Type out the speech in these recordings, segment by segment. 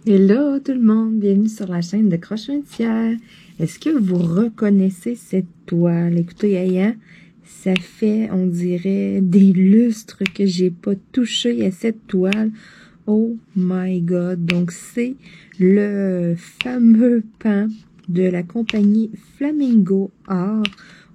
Hello tout le monde, bienvenue sur la chaîne de Crochet un tiers. Est-ce que vous reconnaissez cette toile? Écoutez, hein, ça fait, on dirait, des lustres que j'ai pas touché à cette toile. Oh my God! Donc, c'est le fameux pan de la compagnie Flamingo Art.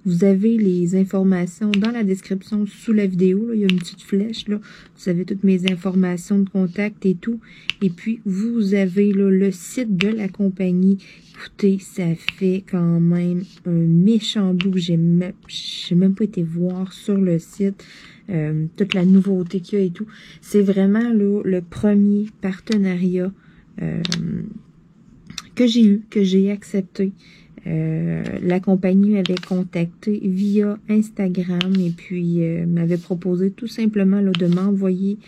Vous avez les informations dans la description sous la vidéo. Là, il y a une petite flèche. Là. Vous avez toutes mes informations de contact et tout. Et puis, vous avez là, le site de la compagnie. Écoutez, ça fait quand même un méchant bout que j'ai même pas été voir sur le site. Toute la nouveauté qu'il y a et tout. C'est vraiment là, le premier partenariat que j'ai eu, que j'ai accepté. La compagnie m'avait contacté via Instagram et puis m'avait proposé tout simplement là, de m'envoyer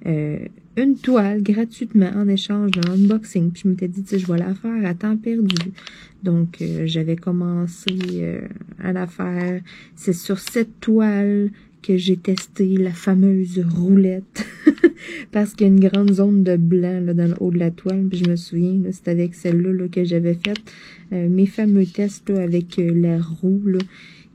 une toile gratuitement en échange d'un unboxing. Puis je m'étais dit, tu sais, je vais la faire à temps perdu. Donc, j'avais commencé à la faire. C'est sur cette toile que j'ai testé la fameuse roulette parce qu'il y a une grande zone de blanc là, dans le haut de la toile. Puis je me souviens, c'est avec celle-là là, que j'avais fait mes fameux tests là, avec la roue. Là.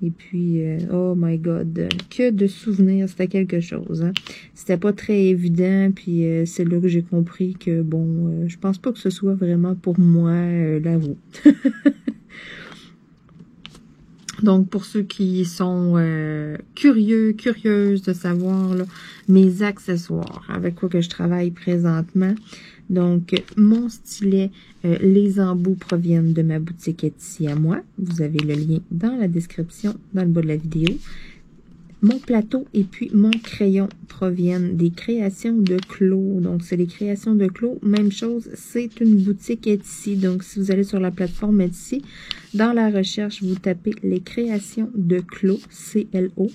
Et puis, oh my God, que de souvenirs, c'était quelque chose. Hein. C'était pas très évident, puis c'est là que j'ai compris que, bon, je pense pas que ce soit vraiment pour moi la roue. Donc, pour ceux qui sont curieuses de savoir là, mes accessoires, avec quoi que je travaille présentement. Donc, mon stylet, les embouts proviennent de ma boutique Etsy à moi. Vous avez le lien dans la description, dans le bas de la vidéo. Mon plateau et puis mon crayon proviennent des créations de Clos. Donc, c'est les créations de Clos. Même chose, c'est une boutique Etsy. Donc, si vous allez sur la plateforme Etsy, dans la recherche, vous tapez les créations de Clos, C-L-O.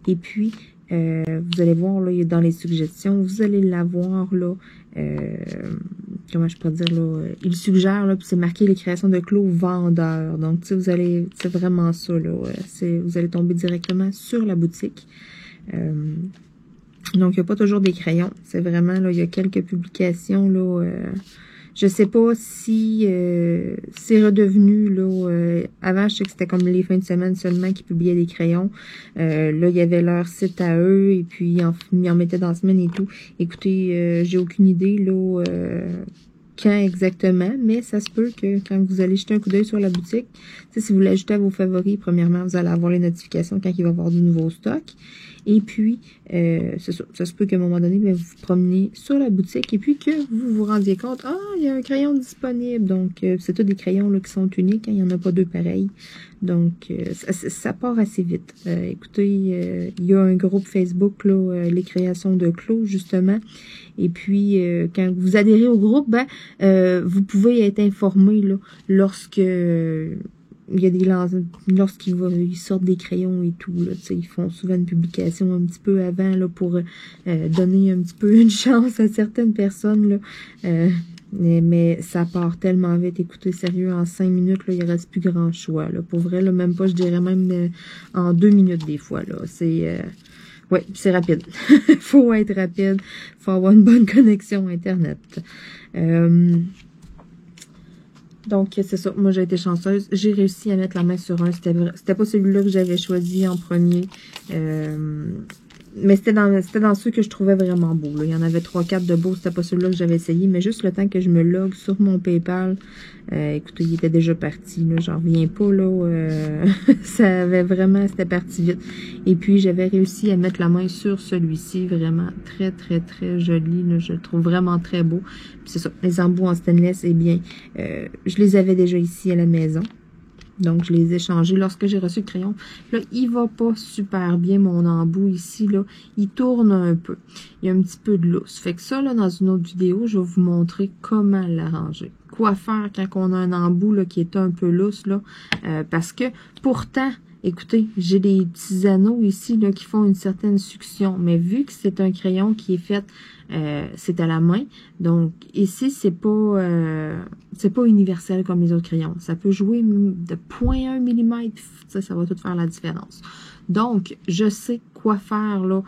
Et puis, vous allez voir là, dans les suggestions, vous allez l'avoir là. Comment je pourrais dire là, il suggère là, puis c'est marqué les créations de Clos vendeur. Donc, tu sais, vous allez, c'est vraiment ça là, vous allez tomber directement sur la boutique. Donc, il n'y a pas toujours des crayons. C'est vraiment là, il y a quelques publications là. Je sais pas si c'est redevenu, là, avant je sais que c'était comme les fins de semaine seulement qui publiaient des crayons. Là, il y avait leur site à eux et puis ils en mettaient dans la semaine et tout. Écoutez, j'ai aucune idée, là, quand exactement, mais ça se peut que quand vous allez jeter un coup d'œil sur la boutique, si vous l'ajoutez à vos favoris, premièrement, vous allez avoir les notifications quand il va y avoir du nouveau stock. Et puis, ça se peut qu'à un moment donné, vous vous promenez sur la boutique et puis que vous vous rendiez compte, ah, il y a un crayon disponible. Donc, c'est tous des crayons là, qui sont uniques, hein, il n'y en a pas deux pareils. Donc, ça part assez vite. Écoutez, il y a un groupe Facebook, là, les créations de Clos, justement. Et puis, quand vous adhérez au groupe, vous pouvez être informé là, lorsque... il y a des lorsqu'ils sortent des crayons et tout, là, ils font souvent une publication un petit peu avant là, pour donner un petit peu une chance à certaines personnes. Là, mais ça part tellement vite. Écoutez, sérieux, en 5 minutes, là, il ne reste plus grand choix. Là. Pour vrai, là, même pas, je dirais même en 2 minutes des fois. Là. Ouais, c'est rapide. Faut être rapide. Faut avoir une bonne connexion Internet. Donc, c'est ça. Moi, j'ai été chanceuse. J'ai réussi à mettre la main sur un. C'était pas celui-là que j'avais choisi en premier. Mais c'était dans ceux que je trouvais vraiment beaux. Là. Il y en avait 3-4 de beaux. C'était pas celui-là que j'avais essayé. Mais juste le temps que je me log sur mon PayPal, écoutez, il était déjà parti. J'en reviens pas. Là. C'était parti vite. Et puis, j'avais réussi à mettre la main sur celui-ci. Vraiment très, très, très joli. Là. Je le trouve vraiment très beau. Puis c'est ça. Les embouts en stainless, eh bien, je les avais déjà ici à la maison. Donc, je les ai changés lorsque j'ai reçu le crayon. Là, il va pas super bien, mon embout ici, là. Il tourne un peu. Il y a un petit peu de lousse. Fait que ça, là, dans une autre vidéo, je vais vous montrer comment l'arranger. Quoi faire quand on a un embout, là, qui est un peu lousse, là. Parce que, pourtant, écoutez, j'ai des petits anneaux ici, là, qui font une certaine succion. Mais vu que c'est un crayon qui est fait, c'est à la main. Donc, ici, c'est pas universel comme les autres crayons. Ça peut jouer de 0,1 mm. Ça va tout faire la différence. Donc, je sais quoi faire là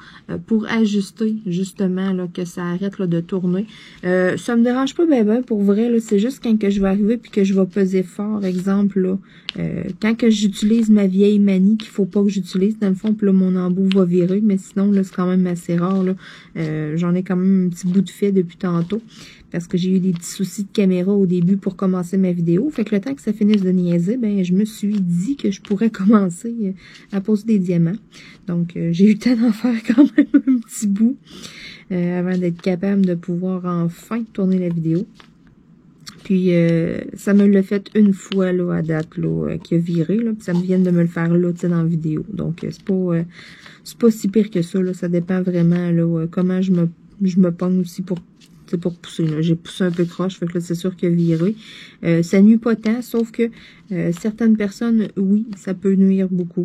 pour ajuster justement là, que ça arrête là, de tourner. Ça me dérange pas ben pour vrai, là, c'est juste quand que je vais arriver puis que je vais peser fort, exemple là, quand que j'utilise ma vieille manie qu'il faut pas que j'utilise, dans le fond, puis là, mon embout va virer, mais sinon, là, c'est quand même assez rare, là. J'en ai quand même un petit bout de fait depuis tantôt, parce que j'ai eu des petits soucis de caméra au début pour commencer ma vidéo. Fait que le temps que ça finisse de niaiser, ben je me suis dit que je pourrais commencer à poser des diamants. Donc, j'ai eu le temps d'en faire quand même un petit bout avant d'être capable de pouvoir enfin tourner la vidéo. Puis, ça me l'a fait une fois, là, à date, là, qui a viré, là. Puis, ça me vient de me le faire, là, tu sais, dans la vidéo. Donc, c'est pas si pire que ça, là. Ça dépend vraiment, là, comment je me pogne aussi pour pousser, là. J'ai poussé un peu croche, fait que là, c'est sûr qu'il a viré. Ça nuit pas tant, sauf que certaines personnes, oui, ça peut nuire beaucoup.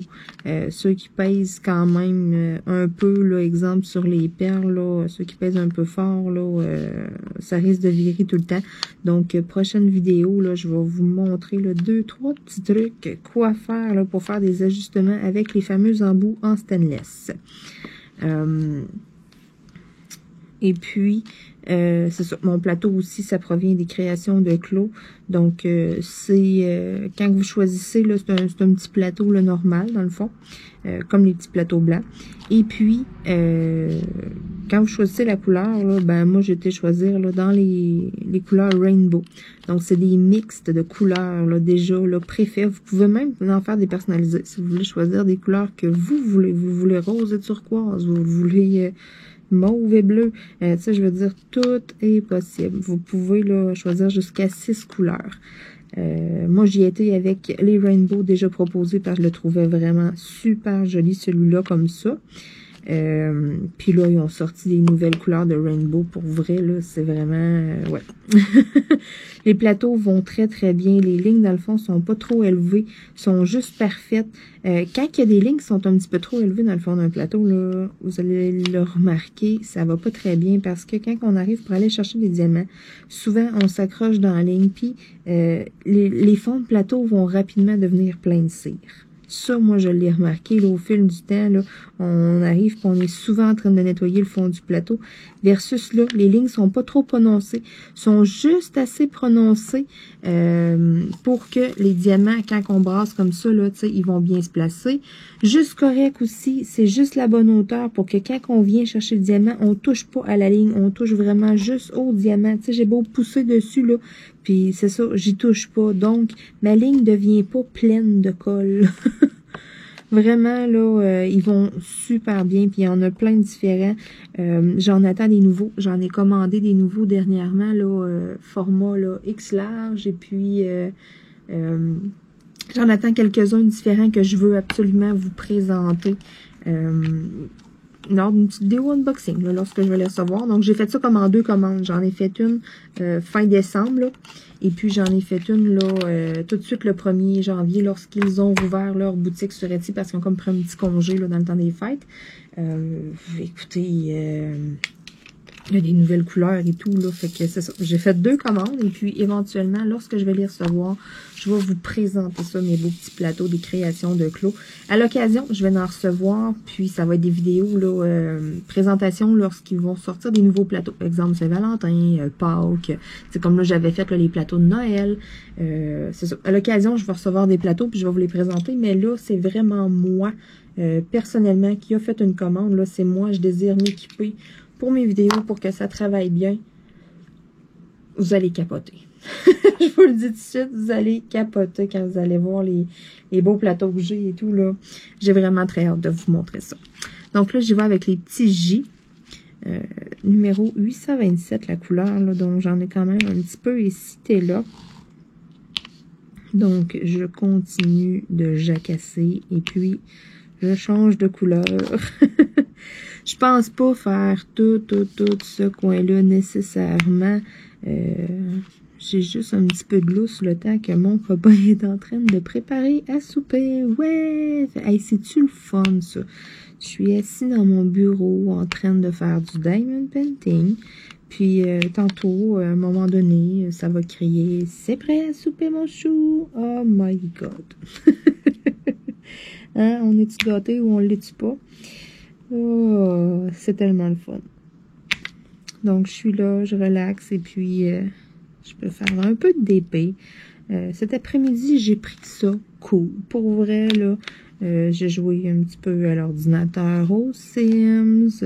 Ceux qui pèsent quand même un peu, là, exemple, sur les perles, là, ceux qui pèsent un peu fort, là, ça risque de virer tout le temps. Donc, prochaine vidéo, là, je vais vous montrer, là, 2-3 petits trucs, quoi faire, là, pour faire des ajustements avec les fameux embouts en stainless. Et puis, c'est ça, mon plateau aussi, ça provient des créations de Clos. Donc, c'est quand vous choisissez, là, c'est un petit plateau là, normal, dans le fond, comme les petits plateaux blancs. Et puis, quand vous choisissez la couleur, là, ben moi, j'ai été choisir là, dans les couleurs Rainbow. Donc, c'est des mixtes de couleurs là, déjà là, préfets. Vous pouvez même en faire des personnalisés si vous voulez choisir des couleurs que vous voulez. Vous voulez rose et turquoise, vous voulez... mauve et bleu, tu sais, je veux dire, tout est possible. Vous pouvez là choisir jusqu'à 6 couleurs. Moi, j'y étais avec les Rainbow déjà proposés parce que je le trouvais vraiment super joli, celui-là, comme ça. Puis là, ils ont sorti des nouvelles couleurs de Rainbow. Pour vrai, là, c'est vraiment... ouais. Les plateaux vont très, très bien. Les lignes, dans le fond, sont pas trop élevées. Sont juste parfaites. Quand il y a des lignes qui sont un petit peu trop élevées dans le fond d'un plateau, là, vous allez le remarquer, ça va pas très bien parce que quand on arrive pour aller chercher des diamants, souvent, on s'accroche dans la ligne. Puis, les fonds de plateau vont rapidement devenir pleins de cire. Ça, moi, je l'ai remarqué, là, au fil du temps, là, on arrive, puis on est souvent en train de nettoyer le fond du plateau, versus là, les lignes sont pas trop prononcées, sont juste assez prononcées pour que les diamants, quand on brasse comme ça, là, tu sais, ils vont bien se placer. Juste correct aussi, c'est juste la bonne hauteur pour que quand on vient chercher le diamant, on touche pas à la ligne, on touche vraiment juste au diamant. Tu sais, j'ai beau pousser dessus, là, puis c'est ça, j'y touche pas. Donc, ma ligne devient pas pleine de colle. Vraiment, là, ils vont super bien. Puis, il y en a plein de différents. J'en attends des nouveaux. J'en ai commandé des nouveaux dernièrement, là, format là, X large. Et puis, j'en attends quelques-uns différents que je veux absolument vous présenter. Lors d'une petite vidéo unboxing, là, lorsque je vais les recevoir. Donc, j'ai fait ça comme en 2 commandes. J'en ai fait une fin décembre, là, et puis j'en ai fait une là tout de suite le 1er janvier, lorsqu'ils ont rouvert leur boutique sur Etsy, parce qu'ils ont comme pris un petit congé là, dans le temps des fêtes. Écoutez, il y a des nouvelles couleurs et tout, là, fait que c'est ça. J'ai fait 2 commandes, et puis éventuellement, lorsque je vais les recevoir, je vais vous présenter ça, mes beaux petits plateaux des créations de Clos. À l'occasion, je vais en recevoir, puis ça va être des vidéos, là, présentation lorsqu'ils vont sortir des nouveaux plateaux. Exemple, Saint-Valentin, Pâques, c'est comme là, j'avais fait là, les plateaux de Noël. C'est ça. À l'occasion, je vais recevoir des plateaux, puis je vais vous les présenter, mais là, c'est vraiment moi, personnellement, qui a fait une commande. Là, c'est moi, je désire m'équiper pour mes vidéos, pour que ça travaille bien. Vous allez capoter. Je vous le dis tout de suite, vous allez capoter quand vous allez voir les beaux plateaux que j'ai et tout, là. J'ai vraiment très hâte de vous montrer ça. Donc là, j'y vais avec les petits J. Numéro 827, la couleur, là, donc j'en ai quand même un petit peu hésité là. Donc, je continue de jacasser et puis je change de couleur. Je pense pas faire tout ce coin-là nécessairement. J'ai juste un petit peu de lousse le temps que mon copain est en train de préparer à souper. Ouais! Hey, c'est-tu le fun, ça? Je suis assis dans mon bureau en train de faire du diamond painting. Puis, tantôt, à un moment donné, ça va crier « C'est prêt à souper, mon chou! » Oh my God! Hein? On est-tu gâté ou on l'est-tu pas? Oh, c'est tellement le fun. Donc, je suis là, je relaxe et puis je peux faire un peu de DP. Cet après-midi, j'ai pris ça cool. Pour vrai, là, j'ai joué un petit peu à l'ordinateur aux Sims.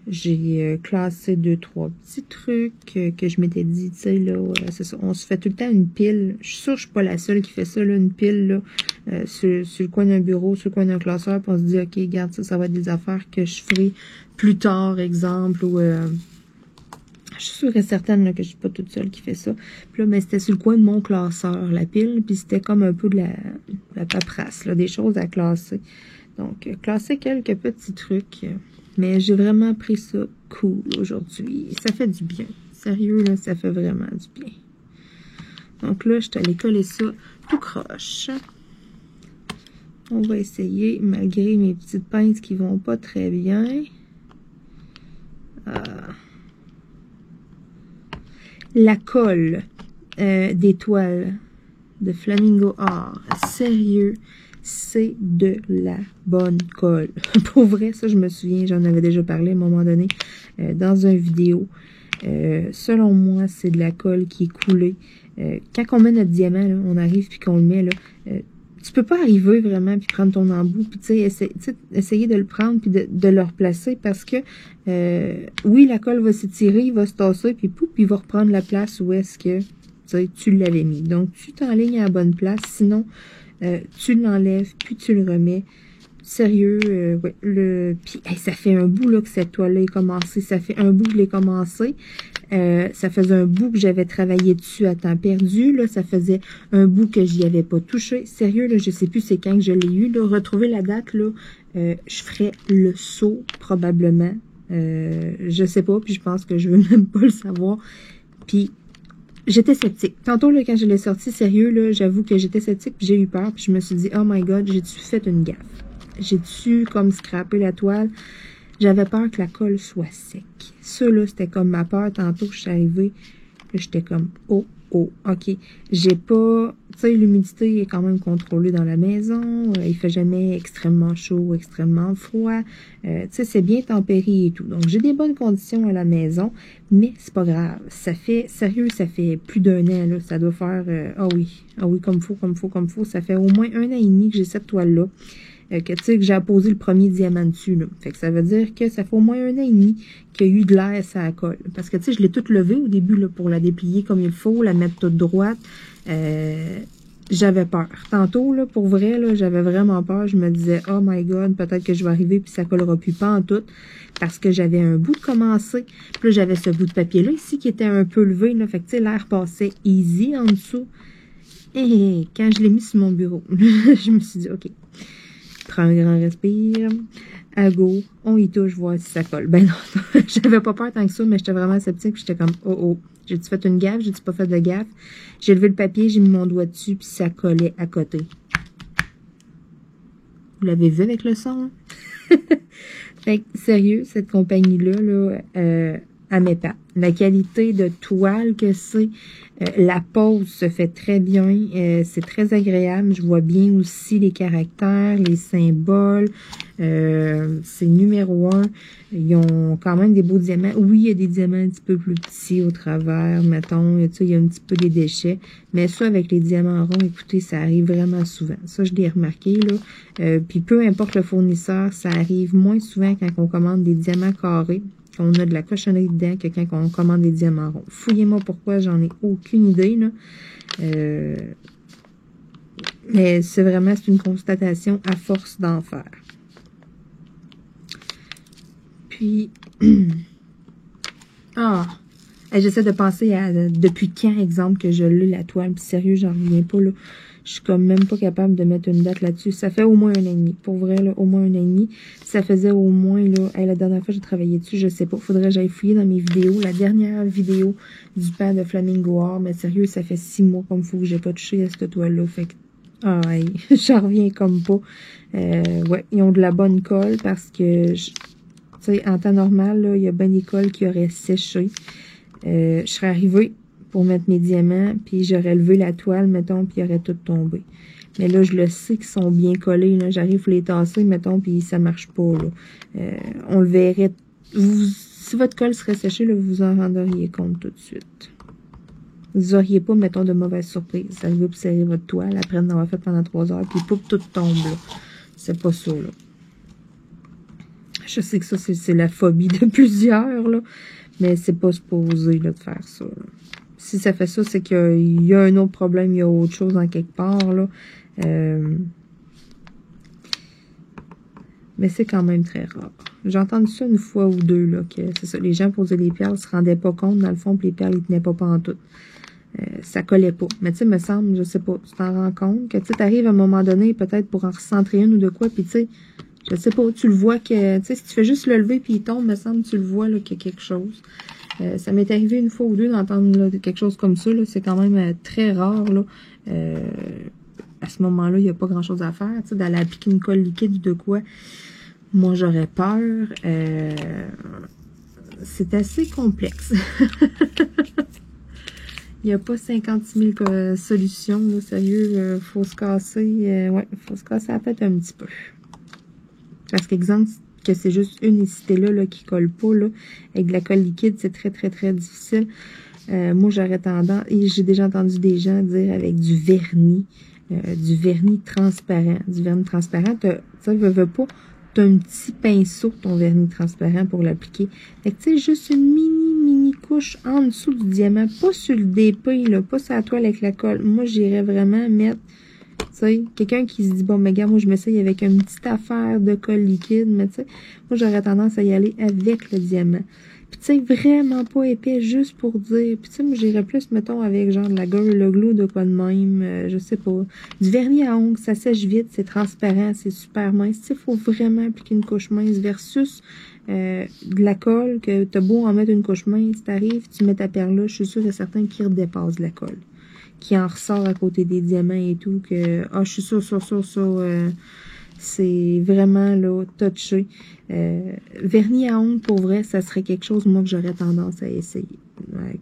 J'ai classé 2-3 petits trucs que je m'étais dit, tu sais, là, c'est ça, on se fait tout le temps une pile. Je suis sûre que je suis pas la seule qui fait ça, là, une pile, là, sur le coin d'un bureau, sur le coin d'un classeur, puis on se dit, OK, regarde, ça va être des affaires que je ferai plus tard, exemple, ou... je suis sûre et certaine là, que je suis pas toute seule qui fait ça. Puis là, mais c'était sur le coin de mon classeur, la pile, puis c'était comme un peu de la paperasse, là, des choses à classer. Donc, classer quelques petits trucs. Mais j'ai vraiment pris ça cool aujourd'hui. Ça fait du bien. Sérieux, là, ça fait vraiment du bien. Donc là, je suis allée coller ça tout croche. On va essayer, malgré mes petites pinces qui vont pas très bien. La colle d'étoiles de Flamingo Art. Sérieux, c'est de la bonne colle. Pour vrai, ça, je me souviens, j'en avais déjà parlé à un moment donné dans une vidéo. Selon moi, c'est de la colle qui est coulée. Quand on met notre diamant, là, on arrive puis qu'on le met, là, tu peux pas arriver vraiment puis prendre ton embout puis tu sais essayer de le prendre puis de le replacer parce que oui, la colle va s'étirer, il va se tasser puis pouf, puis il va reprendre la place où est-ce que tu l'avais mis. Donc tu t'enlignes à la bonne place, sinon tu l'enlèves puis tu le remets. Sérieux, ouais, puis hey, ça fait un bout là que cette toile-là est commencée, ça fait un bout que je l'ai commencé. Ça faisait un bout que j'avais travaillé dessus à temps perdu. Là, ça faisait un bout que j'y avais pas touché. Sérieux, là, je sais plus c'est quand que je l'ai eu. Là, retrouver la date, là, je ferais le saut probablement. Je sais pas, puis je pense que je veux même pas le savoir. Puis j'étais sceptique. Tantôt, là, quand je l'ai sorti, sérieux, là, j'avoue que j'étais sceptique, puis j'ai eu peur, puis je me suis dit, oh my god, j'ai-tu fait une gaffe? J'ai-tu comme scrappé la toile? J'avais peur que la colle soit sec. Ça, là, c'était comme ma peur. Tantôt, je suis arrivée, j'étais comme, oh, ok. J'ai pas... Tu sais, l'humidité est quand même contrôlée dans la maison. Il fait jamais extrêmement chaud ou extrêmement froid. Tu sais, c'est bien tempéré et tout. Donc, j'ai des bonnes conditions à la maison, mais c'est pas grave. Ça fait, sérieux, ça fait plus d'un an, là. Ça doit faire, ah oui, comme faut. Ça fait au moins 1 an et demi que j'ai cette toile-là. Que tu sais que j'ai apposé le premier diamant dessus, là. Fait que ça veut dire que ça fait au moins 1 an et demi qu'il y a eu de l'air ça colle. Parce que tu sais, je l'ai toute levée au début là, pour la déplier comme il faut, la mettre toute droite. J'avais peur. Tantôt, là, pour vrai, là, j'avais vraiment peur. Je me disais, oh my god, peut-être que je vais arriver puis ça collera plus pas en tout. Parce que j'avais un bout de commencé. Puis là, j'avais ce bout de papier-là ici qui était un peu levé, là. Fait que tu sais, l'air passait easy en dessous. Et quand je l'ai mis sur mon bureau, je me suis dit, ok. Prends un grand respire. À go, on y touche, voir si ça colle. Ben non, j'avais pas peur tant que ça, mais j'étais vraiment sceptique. J'étais comme, oh, j'ai-tu fait une gaffe? J'ai-tu pas fait de gaffe? J'ai levé le papier, j'ai mis mon doigt dessus, puis ça collait à côté. Vous l'avez vu avec le son? Hein? Fait que, sérieux, cette compagnie-là, là, à mes pas. La qualité de toile que c'est, la pose se fait très bien, c'est très agréable. Je vois bien aussi les caractères, les symboles. C'est numéro 1. Ils ont quand même des beaux diamants. Oui, il y a des diamants un petit peu plus petits au travers, mettons. Tu sais, il y a un petit peu des déchets. Mais ça, avec les diamants ronds, écoutez, ça arrive vraiment souvent. Ça, je l'ai remarqué, là. Puis peu importe le fournisseur, ça arrive moins souvent quand on commande des diamants carrés. On a de la cochonnerie dedans que quand on commande des diamants ronds. Fouillez-moi pourquoi, j'en ai aucune idée, là. Mais c'est une constatation à force d'en faire. Puis, j'essaie de penser à depuis quand, exemple, que je l'ai la toile. Puis sérieux, j'en reviens pas, là. Je suis comme même pas capable de mettre une date là-dessus. Ça fait au moins 1 an et demi. Pour vrai, là, au moins 1 an et demi. Ça faisait au moins, là, la dernière fois que j'ai travaillé dessus, je sais pas. Faudrait que j'aille fouiller dans mes vidéos. La dernière vidéo du pan de Flamingo Art. Mais sérieux, ça fait 6 mois comme faut que j'ai pas touché à cette toile-là. Fait que, j'en reviens comme pas. Ouais, ils ont de la bonne colle parce que, tu sais, en temps normal, là, il y a bien des colles qui auraient séché. Je serais arrivée pour mettre mes diamants, puis j'aurais levé la toile, mettons, puis il aurait tout tombé. Mais là, je le sais qu'ils sont bien collés. J'arrive à les tasser, mettons, puis ça marche pas. Là. On le verrait. Si votre colle serait séché, là, vous vous en rendriez compte tout de suite. Vous n'auriez pas, mettons, de mauvaises surprises. Arrivez pour serrer votre toile, après en avoir fait pendant 3 heures, puis poup, tout tombe. C'est pas ça, là. Je sais que ça, c'est la phobie de plusieurs, là. Mais c'est pas supposé, là, de faire ça, là. Si ça fait ça, c'est qu'il y a un autre problème, il y a autre chose en quelque part, là. Mais c'est quand même très rare. J'ai entendu ça une fois ou deux, là, que c'est ça, les gens posaient les perles, se rendaient pas compte, dans le fond, puis les perles, ils tenaient pas en tout. Ça collait pas. Mais tu sais, me semble, je sais pas, tu t'en rends compte, que tu t'arrives à un moment donné, peut-être pour en recentrer une ou de quoi, puis tu sais, je sais pas, tu le vois que, tu sais, si tu fais juste le lever puis il tombe, me semble, tu le vois, là, qu'il y a quelque chose. Ça m'est arrivé une fois ou deux d'entendre là, quelque chose comme ça. C'est quand même très rare. Là. À ce moment-là, il n'y a pas grand-chose à faire. D'aller appliquer une colle liquide ou de quoi, moi, j'aurais peur. C'est assez complexe. Il n'y a pas 56 000 solutions. Là, sérieux, faut se casser. Ouais, faut se casser la tête un petit peu. Parce qu'exemple, que c'est juste une écité-là là, qui colle pas, là, avec de la colle liquide, c'est très, très, très difficile. Moi, j'aurais tendance, et j'ai déjà entendu des gens dire avec du vernis transparent. Du vernis transparent, tu sais, veux pas, tu as un petit pinceau, ton vernis transparent pour l'appliquer. Fait que, tu sais, juste une mini couche en dessous du diamant, pas sur le DP, là, pas sur la toile avec la colle. Moi, j'irais vraiment mettre, tu sais, quelqu'un qui se dit, bon, mais gars, moi, je m'essaye avec une petite affaire de colle liquide, mais tu sais, moi, j'aurais tendance à y aller avec le diamant. Puis, tu sais, vraiment pas épais, juste pour dire. Puis, tu sais, moi, j'irais plus, mettons, avec genre de la Gorilla Glue, de quoi de même, je sais pas. Du vernis à ongles, ça sèche vite, c'est transparent, c'est super mince. Tu sais, faut vraiment appliquer une couche mince versus de la colle, que t'as beau en mettre une couche mince, t'arrives, tu mets ta perle là, je suis sûre et certain qu'il redépasse la colle. Qui en ressort à côté des diamants et tout, que, je suis sûre, c'est vraiment, là, touché. Vernis à ongles, pour vrai, ça serait quelque chose, moi, que j'aurais tendance à essayer.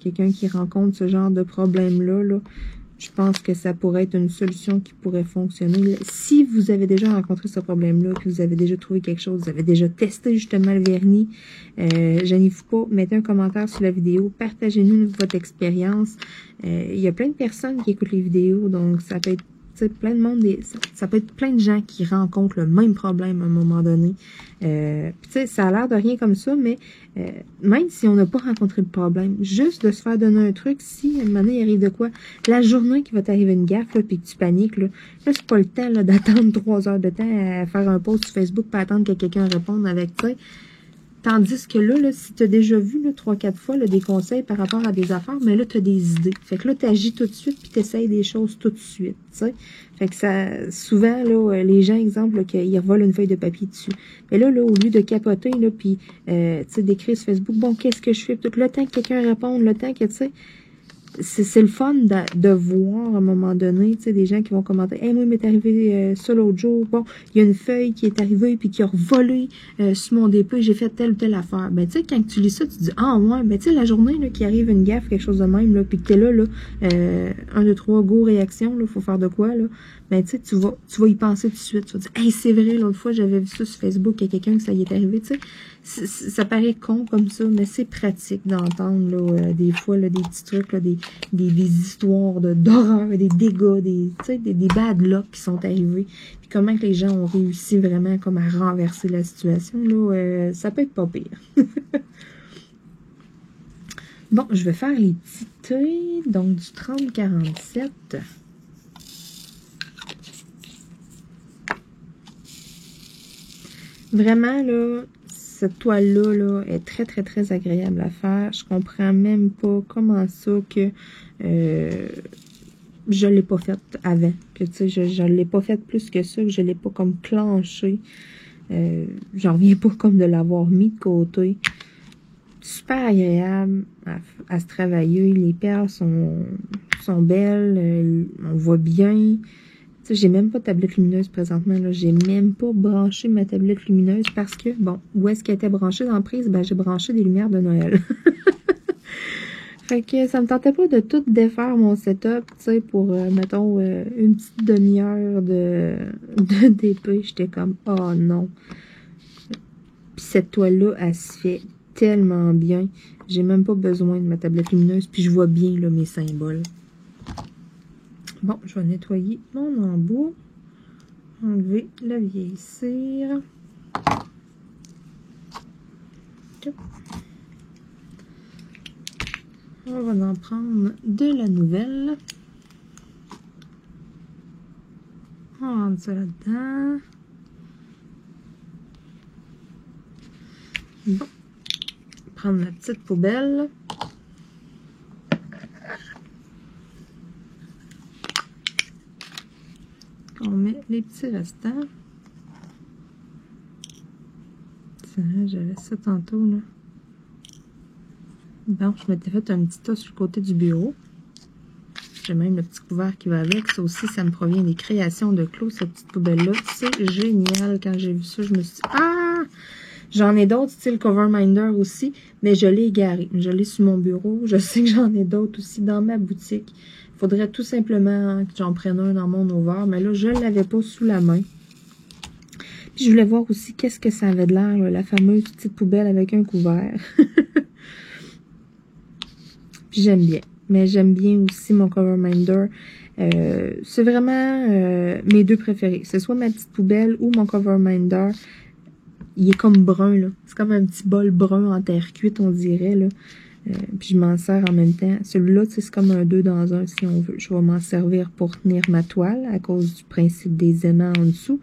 Quelqu'un qui rencontre ce genre de problème-là, là, je pense que ça pourrait être une solution qui pourrait fonctionner. Si vous avez déjà rencontré ce problème-là, que vous avez déjà trouvé quelque chose, vous avez déjà testé justement le vernis, gênez-vous pas, mettez un commentaire sur la vidéo, partagez-nous votre expérience. Il y a plein de personnes qui écoutent les vidéos, donc ça peut être plein de monde, ça peut être plein de gens qui rencontrent le même problème à un moment donné. Puis tu sais, ça a l'air de rien comme ça, mais même si on n'a pas rencontré le problème, juste de se faire donner un truc, si à un moment donné, il arrive de quoi, la journée qui va t'arriver une gaffe, là, puis que tu paniques, là c'est pas le temps là, d'attendre 3 heures de temps à faire un post sur Facebook pour attendre que quelqu'un réponde avec, tu sais. Tandis que là, si tu as déjà vu 3-4 fois là, des conseils par rapport à des affaires, mais là, tu as des idées. Fait que là, tu agis tout de suite puis tu essayes des choses tout de suite. T'sais. Fait que ça, souvent, là, les gens, exemple, là, qu'ils revolent une feuille de papier dessus. Mais là, au lieu de capoter, là, puis d'écrire sur Facebook, bon, qu'est-ce que je fais? Tout le temps que quelqu'un réponde, le temps que, tu sais, c'est le fun de voir à un moment donné, tu sais, des gens qui vont commenter, moi, il m'est arrivé ça l'autre jour, bon, il y a une feuille qui est arrivée puis qui a revolé sur mon dépôt, j'ai fait telle ou telle affaire. Ben, tu sais, quand tu lis ça, tu te dis, ouais, ben, tu sais, la journée, là, qui arrive une gaffe, quelque chose de même, là, puis que t'es là, 1, 2, 3, go, réaction, là, faut faire de quoi, là. Ben, tu sais, tu vas y penser tout de suite. Tu vas dire, c'est vrai, l'autre fois, j'avais vu ça sur Facebook, il y a quelqu'un que ça y est arrivé, tu sais. Ça paraît con comme ça, mais c'est pratique d'entendre, là, des fois, là, des petits trucs, là, des histoires d'horreur, des dégâts, des bad luck qui sont arrivés. Puis comment que les gens ont réussi vraiment comme à renverser la situation, là, ça peut être pas pire. Bon, je vais faire les petits thés, donc du 30-47. Vraiment, là, cette toile-là là, est très, très, très agréable à faire. Je comprends même pas comment ça que je l'ai pas faite avant. Que, tu sais, je l'ai pas faite plus que ça, que je l'ai pas comme clenché. J'en reviens pas comme de l'avoir mis de côté. Super agréable à se travailler. Les perles sont belles. On voit bien. Tu sais, j'ai même pas de tablette lumineuse présentement, là. J'ai même pas branché ma tablette lumineuse parce que, bon, où est-ce qu'elle était branchée dans la prise? Ben, j'ai branché des lumières de Noël. Fait que ça me tentait pas de tout défaire mon setup, tu sais, pour, mettons, une petite demi-heure de DP. J'étais comme, oh non. Puis cette toile-là, elle se fait tellement bien. J'ai même pas besoin de ma tablette lumineuse, puis je vois bien, là, mes symboles. Bon, je vais nettoyer mon embout. Enlever la vieille cire. On va en prendre de la nouvelle. On va mettre ça là-dedans. Bon. Prendre la petite poubelle. On met les petits restants. J'avais ça tantôt, là. Bon, je m'étais fait un petit tas sur le côté du bureau. J'ai même le petit couvert qui va avec. Ça aussi, ça me provient des créations de Claude, cette petite poubelle-là. C'est génial. Quand j'ai vu ça, je me suis dit, ah! J'en ai d'autres, style Coverminder aussi, mais je l'ai égaré. Je l'ai sur mon bureau. Je sais que j'en ai d'autres aussi dans ma boutique. Il faudrait tout simplement que j'en prenne un dans mon over, mais là, je ne l'avais pas sous la main. Puis je voulais voir aussi qu'est-ce que ça avait de l'air, la fameuse petite poubelle avec un couvert. Puis j'aime bien. Mais j'aime bien aussi mon Coverminder. C'est vraiment mes deux préférés. C'est soit ma petite poubelle ou mon Coverminder. Il est comme brun, là. C'est comme un petit bol brun en terre cuite, on dirait, là. Puis je m'en sers en même temps. Celui-là, c'est comme un 2 dans 1, si on veut. Je vais m'en servir pour tenir ma toile, à cause du principe des aimants en dessous.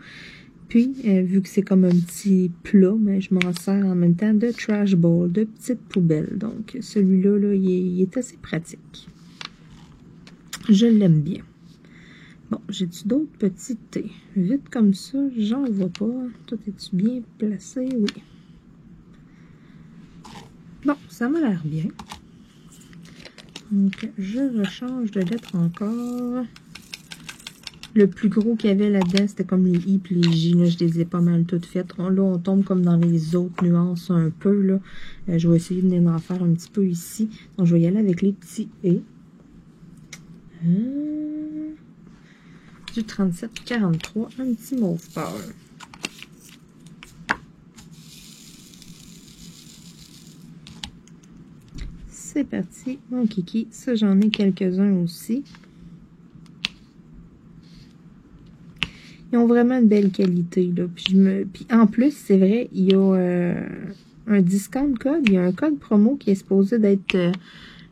Puis, vu que c'est comme un petit plat, mais je m'en sers en même temps de trash bowl, de petite poubelle. Donc, celui-là, là, il est assez pratique. Je l'aime bien. Bon, j'ai-tu d'autres petits thés? Vite comme ça, j'en vois pas. Tout est-tu bien placé? Oui. Bon, ça m'a l'air bien. Donc, je rechange de lettres encore. Le plus gros qu'il y avait là-dedans, c'était comme les I et les J. Là, je les ai pas mal toutes faites. Là, on tombe comme dans les autres nuances un peu. Là. Je vais essayer d'en faire un petit peu ici. Donc, je vais y aller avec les petits E. Du 37-43, un petit mauve pâle. C'est parti, mon kiki. Ça, j'en ai quelques-uns aussi. Ils ont vraiment une belle qualité, là. Puis en plus, c'est vrai, il y a un discount code. Il y a un code promo qui est supposé d'être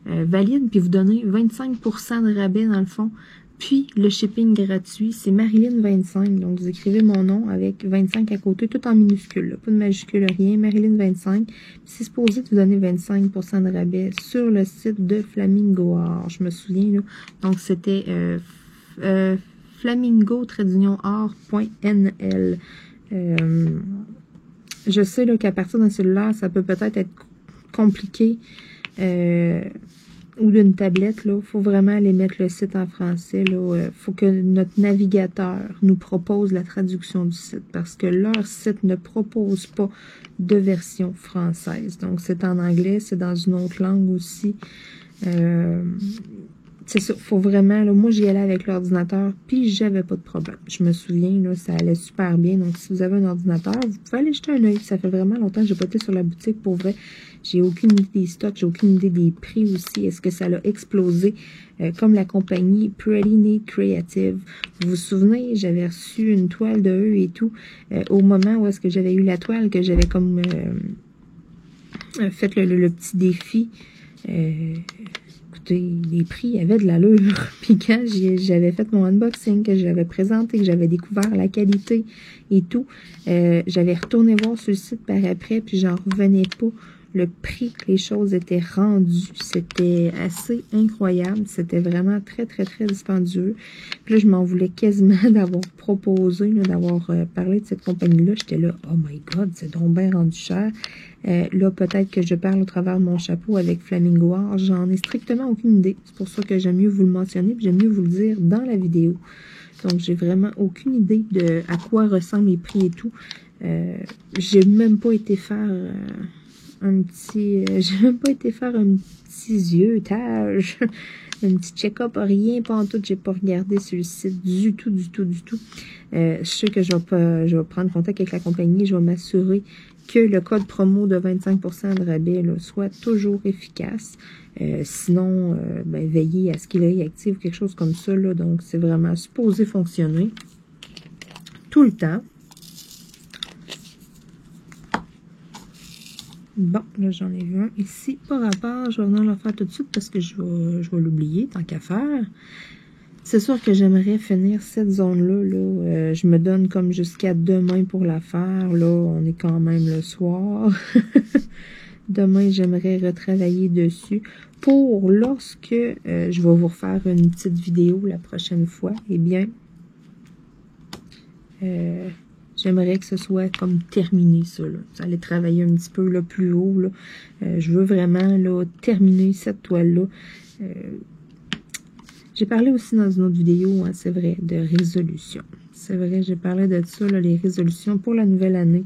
valide, puis vous donnez 25% de rabais, dans le fond. Puis, le shipping gratuit, c'est Marilyn25. Donc, vous écrivez mon nom avec 25 à côté, tout en minuscule. Là. Pas de majuscule, rien. Marilyn25. Puis, c'est supposé vous donner 25% de rabais sur le site de Flamingo Art. Je me souviens, là. Donc, c'était flamingo-art.nl. Je sais là qu'à partir d'un cellulaire, ça peut peut-être être compliqué. Ou d'une tablette, là, faut vraiment aller mettre le site en français, là. Faut que notre navigateur nous propose la traduction du site, parce que leur site ne propose pas de version française. Donc, c'est en anglais, c'est dans une autre langue aussi. C'est ça, faut vraiment, là, moi j'y allais avec l'ordinateur, puis j'avais pas de problème. Je me souviens, là, ça allait super bien. Donc, si vous avez un ordinateur, vous pouvez aller jeter un œil. Ça fait vraiment longtemps que j'ai pas été sur la boutique, pour vrai. J'ai aucune idée des stocks, j'ai aucune idée des prix aussi. Est-ce que ça l'a explosé? Comme la compagnie Pretty Neat Creative. Vous vous souvenez, j'avais reçu une toile de eux et tout, au moment où est-ce que j'avais eu la toile, que j'avais comme fait le petit défi. Écoutez, les prix avaient de l'allure. Puis quand j'avais fait mon unboxing, que j'avais présenté, que j'avais découvert la qualité et tout, j'avais retourné voir sur le site par après, puis j'en revenais pas. Le prix que les choses étaient rendues, c'était assez incroyable. C'était vraiment très, très, très dispendieux. Puis là, je m'en voulais quasiment d'avoir proposé, d'avoir parlé de cette compagnie-là. J'étais là, oh my God, c'est donc bien rendu cher. Là, peut-être que je parle au travers de mon chapeau avec Flamingo Art. J'en ai strictement aucune idée. C'est pour ça que j'aime mieux vous le mentionner, puis j'aime mieux vous le dire dans la vidéo. Donc, j'ai vraiment aucune idée de à quoi ressemblent les prix et tout. J'ai même pas été faire un petit yeutage, un petit check-up, rien, pas en tout. J'ai pas regardé sur le site du tout. Je sais que je vais prendre contact avec la compagnie, je vais m'assurer que le code promo de 25% de rabais là, soit toujours efficace. Sinon, ben, veillez à ce qu'il ait actif quelque chose comme ça. Là, donc, c'est vraiment supposé fonctionner tout le temps. Bon, là, j'en ai vu un ici. Par rapport, je vais venir le faire tout de suite parce que je vais l'oublier, tant qu'à faire. C'est sûr que j'aimerais finir cette zone-là. Là. Je me donne comme jusqu'à demain pour la faire. Là, on est quand même le soir. Demain, j'aimerais retravailler dessus. Pour lorsque je vais vous refaire une petite vidéo la prochaine fois, eh bien, j'aimerais que ce soit comme terminé, ça. Là. Vous allez travailler un petit peu là, plus haut. Là. Je veux vraiment là, terminer cette toile-là. J'ai parlé aussi dans une autre vidéo, hein, c'est vrai, de résolution. C'est vrai, j'ai parlé de ça, là, les résolutions pour la nouvelle année.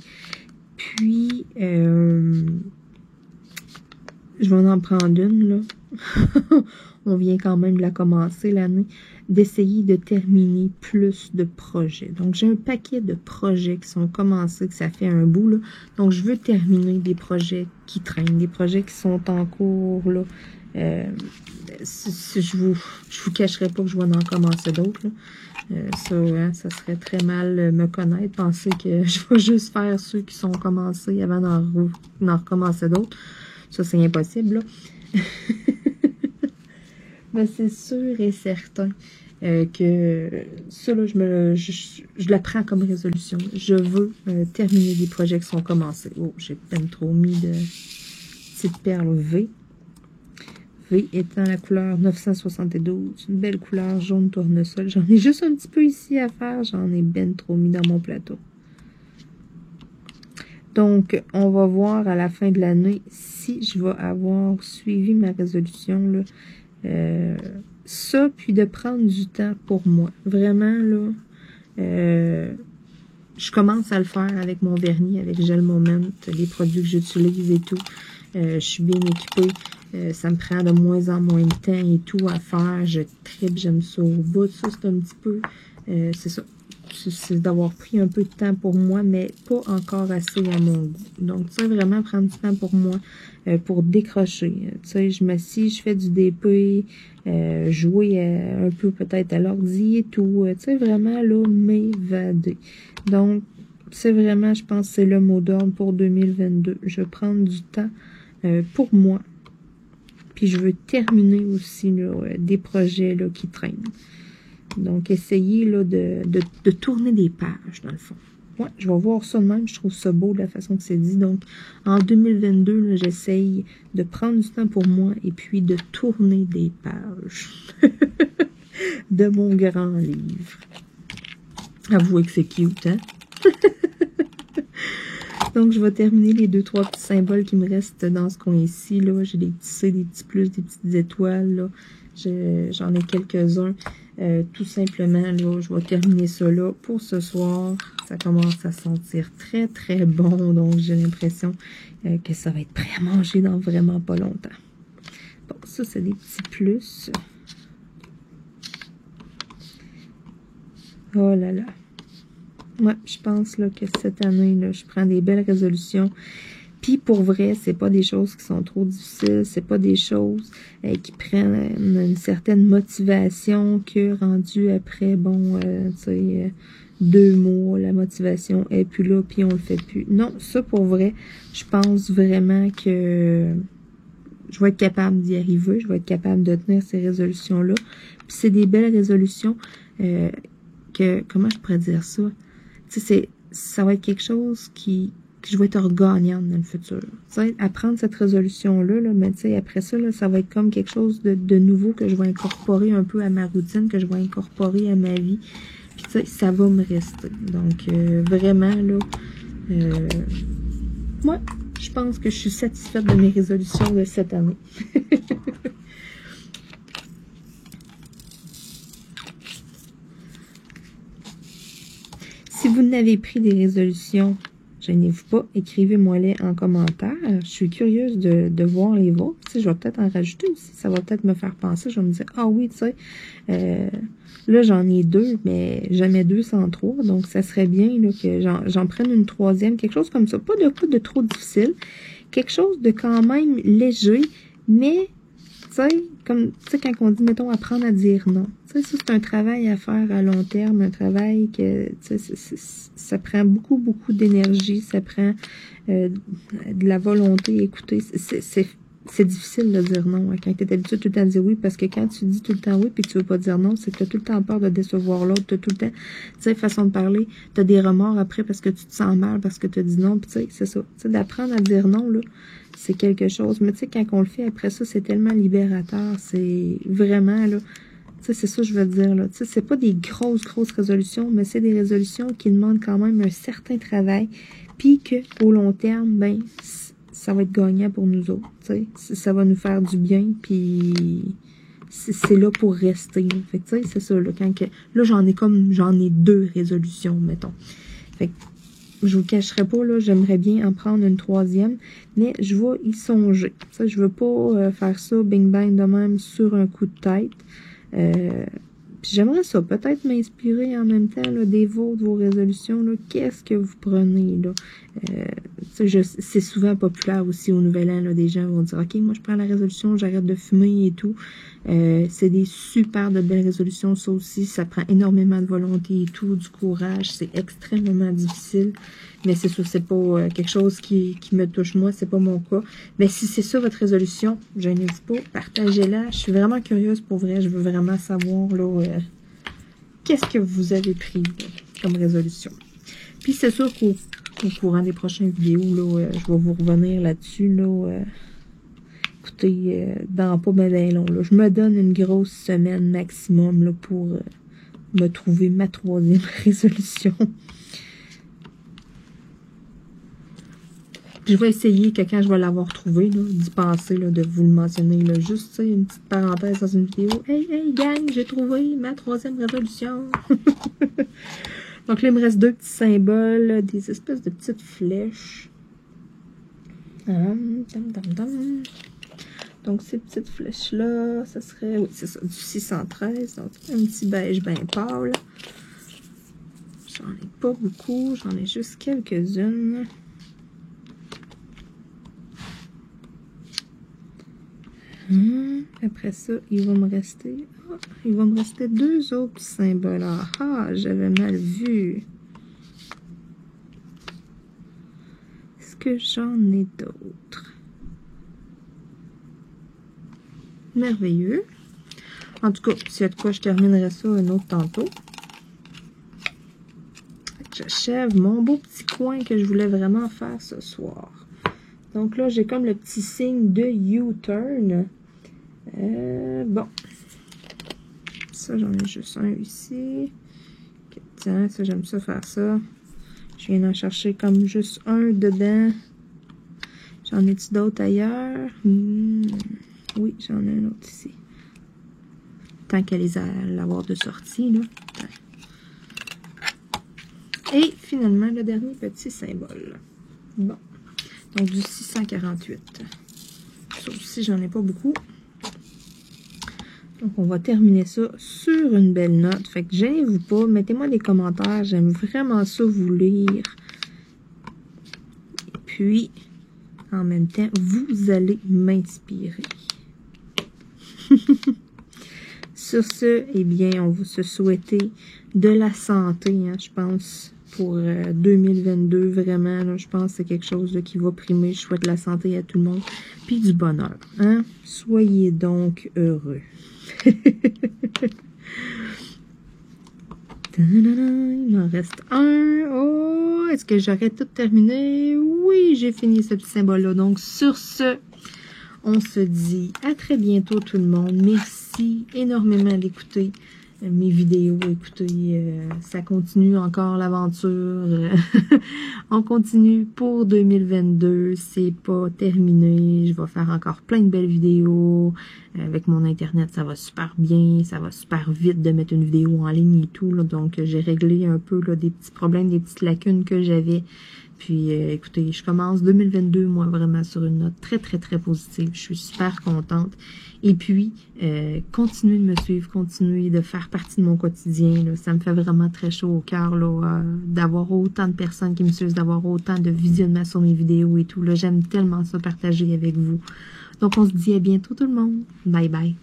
Puis, je vais en prendre une, là. On vient quand même de la commencer, l'année. D'essayer de terminer plus de projets. Donc, j'ai un paquet de projets qui sont commencés, que ça fait un bout, là. Donc, je veux terminer des projets qui traînent, des projets qui sont en cours, là. Je vous cacherai pas que je vais en commencer d'autres. Ça, hein, ça serait très mal me connaître, penser que je vais juste faire ceux qui sont commencés avant d'en recommencer d'autres. Ça, c'est impossible, là. Mais c'est sûr et certain que ça, là, je la prends comme résolution. Je veux terminer des projets qui sont commencés. Oh, j'ai peine trop mis de petite perle V. V étant la couleur 972, une belle couleur jaune tournesol. J'en ai juste un petit peu ici à faire, j'en ai ben trop mis dans mon plateau. Donc, on va voir à la fin de l'année si je vais avoir suivi ma résolution, là. Ça, puis de prendre du temps pour moi. Vraiment, là, je commence à le faire avec mon vernis, avec Gel Moment, les produits que j'utilise et tout. Je suis bien équipée. Ça me prend de moins en moins de temps et tout à faire. Je tripe, j'aime ça au bout. Ça, c'est un petit peu... c'est ça. C'est d'avoir pris un peu de temps pour moi, mais pas encore assez à mon goût. Donc, tu sais, vraiment prendre du temps pour moi, pour décrocher. Tu sais, je m'assis, je fais du DP, jouer un peu peut-être à l'ordi et tout. Tu sais, vraiment, là, m'évader. Donc, c'est vraiment, je pense, c'est le mot d'ordre pour 2022. Je vais prendre du temps pour moi. Puis, je veux terminer aussi là, des projets là, qui traînent. Donc, essayez là, de tourner des pages, dans le fond. Ouais, je vais voir ça de même. Je trouve ça beau de la façon que c'est dit. Donc, en 2022, j'essaye de prendre du temps pour moi et puis de tourner des pages de mon grand livre. Avouez que c'est cute, hein? Donc, je vais terminer les 2-3 petits symboles qui me restent dans ce coin ici. Là, j'ai des petits C, des petits plus, des petites étoiles. Là. J'en ai quelques-uns. Tout simplement, là, je vais terminer ça là pour ce soir. Ça commence à sentir très, très bon. Donc, j'ai l'impression que ça va être prêt à manger dans vraiment pas longtemps. Bon, ça, c'est des petits plus. Oh là là. Ouais, je pense là, que cette année, là, je prends des belles résolutions. Puis pour vrai, c'est pas des choses qui sont trop difficiles, c'est pas des choses qui prennent une certaine motivation que rendu après, bon, tu sais, 2 mois, la motivation est plus là, puis on le fait plus. Non, ça pour vrai, je pense vraiment que je vais être capable d'y arriver, je vais être capable de tenir ces résolutions-là. Puis c'est des belles résolutions comment je pourrais dire ça? Tu sais, ça va être quelque chose que je vais être gagnante dans le futur. Tu sais, à prendre cette résolution-là, là, mais tu sais, après ça, là, ça va être comme quelque chose de nouveau que je vais incorporer un peu à ma routine, que je vais incorporer à ma vie. Puis tu sais, ça va me rester. Donc, vraiment, là, moi, je pense que je suis satisfaite de mes résolutions de cette année. vous n'avez pris des résolutions, gênez-vous pas, écrivez-moi-les en commentaire. Je suis curieuse de voir les vôtres. Tu sais, je vais peut-être en rajouter aussi. Ça va peut-être me faire penser. Je vais me dire, ah oui, tu sais, là, j'en ai 2, mais jamais 2 sans 3. Donc, ça serait bien là, que j'en prenne une 3e, quelque chose comme ça. Pas de trop difficile. Quelque chose de quand même léger, mais, tu sais, comme, tu sais, quand on dit, mettons, apprendre à dire non. Tu sais, ça, c'est un travail à faire à long terme, un travail que, tu sais, ça prend beaucoup, beaucoup d'énergie, ça prend de la volonté. Écoutez, c'est difficile de dire non hein, quand tu es habitué tout le temps à dire oui, parce que quand tu dis tout le temps oui puis que tu veux pas dire non, c'est que tu as tout le temps peur de décevoir l'autre, tu as tout le temps, tu sais, façon de parler, tu as des remords après parce que tu te sens mal, parce que tu as dit non, puis tu sais, c'est ça. Tu sais, d'apprendre à dire non, là, c'est quelque chose. Mais tu sais, quand on le fait après ça, c'est tellement libérateur, c'est vraiment, là, tu sais, c'est ça que je veux dire, là. Tu sais, c'est pas des grosses résolutions, mais c'est des résolutions qui demandent quand même un certain travail, puis qu'au long terme, ben, ça va être gagnant pour nous autres, tu sais. Ça va nous faire du bien, puis c'est là pour rester. Fait que, tu sais, c'est ça, là, là, j'en ai 2 résolutions, mettons. Fait que, je vous cacherai pas, là, j'aimerais bien en prendre une 3e, mais je vais y songer. Ça, je veux pas faire ça bing bang de même sur un coup de tête. Puis j'aimerais ça, peut-être m'inspirer en même temps là, des vôtres, vos résolutions. Qu'est-ce que vous prenez là? C'est souvent populaire aussi au Nouvel An. Là, des gens vont dire, OK, moi je prends la résolution, j'arrête de fumer et tout. C'est des super de belles résolutions, ça aussi. Ça prend énormément de volonté et tout, du courage. C'est extrêmement difficile. Mais c'est sûr, c'est pas quelque chose qui me touche moi, c'est pas mon cas. Mais si c'est ça votre résolution, gênez-vous pas, partagez-la. Je suis vraiment curieuse pour vrai, je veux vraiment savoir là qu'est-ce que vous avez pris là, comme résolution. Puis c'est sûr qu'au courant des prochaines vidéos, là, je vais vous revenir là-dessus. Là, écoutez, dans pas bien long. Là, je me donne une grosse semaine maximum là, pour me trouver ma 3e résolution. Je vais essayer que quand je vais l'avoir trouvé, d'y penser, là, de vous le mentionner. Là, juste une petite parenthèse dans une vidéo. Hey, gang, j'ai trouvé ma 3e résolution. Donc là, il me reste 2 petits symboles, là, des espèces de petites flèches. Donc ces petites flèches-là, ça serait, oui, c'est ça, du 613. Donc un petit beige bien pâle. J'en ai pas beaucoup, j'en ai juste quelques-unes. Après ça, il va me rester 2 autres symboles. Ah, j'avais mal vu. Est-ce que j'en ai d'autres? Merveilleux. En tout cas, s'il y a de quoi, je terminerai ça un autre tantôt. J'achève mon beau petit coin que je voulais vraiment faire ce soir. Donc là, j'ai comme le petit signe de U-turn. Bon. Ça, j'en ai juste un ici. Okay, tiens, ça, j'aime ça faire ça. Je viens d'en chercher comme juste un dedans. J'en ai-tu d'autres ailleurs? Oui, j'en ai un autre ici. Tant qu'elle les a l'avoir de sortie, là. Et finalement, le dernier petit symbole. Bon. Donc, du 648. Ça aussi, j'en ai pas beaucoup. Donc, on va terminer ça sur une belle note. Fait que gênez-vous pas. Mettez-moi des commentaires. J'aime vraiment ça vous lire. Et puis, en même temps, vous allez m'inspirer. Sur ce, eh bien, on va se souhaiter de la santé, hein, je pense. Pour 2022, vraiment, là, je pense que c'est quelque chose là, qui va primer. Je souhaite la santé à tout le monde, puis du bonheur. Hein? Soyez donc heureux. Il m'en reste un. Oh, est-ce que j'aurais tout terminé? Oui, j'ai fini ce petit symbole-là. Donc, sur ce, on se dit à très bientôt tout le monde. Merci énormément d'écouter. mes vidéos. Écoutez, ça continue encore l'aventure. On continue pour 2022. C'est pas terminé. Je vais faire encore plein de belles vidéos. Avec mon Internet, ça va super bien. Ça va super vite de mettre une vidéo en ligne et tout. Là. Donc, j'ai réglé un peu là, des petits problèmes, des petites lacunes que j'avais. Puis, écoutez, je commence 2022, moi, vraiment sur une note très, très, très positive. Je suis super contente. Et puis, continuez de me suivre, continuez de faire partie de mon quotidien. Là. Ça me fait vraiment très chaud au cœur d'avoir autant de personnes qui me suivent, d'avoir autant de visionnements sur mes vidéos et tout. J'aime tellement ça partager avec vous. Donc, on se dit à bientôt tout le monde. Bye bye.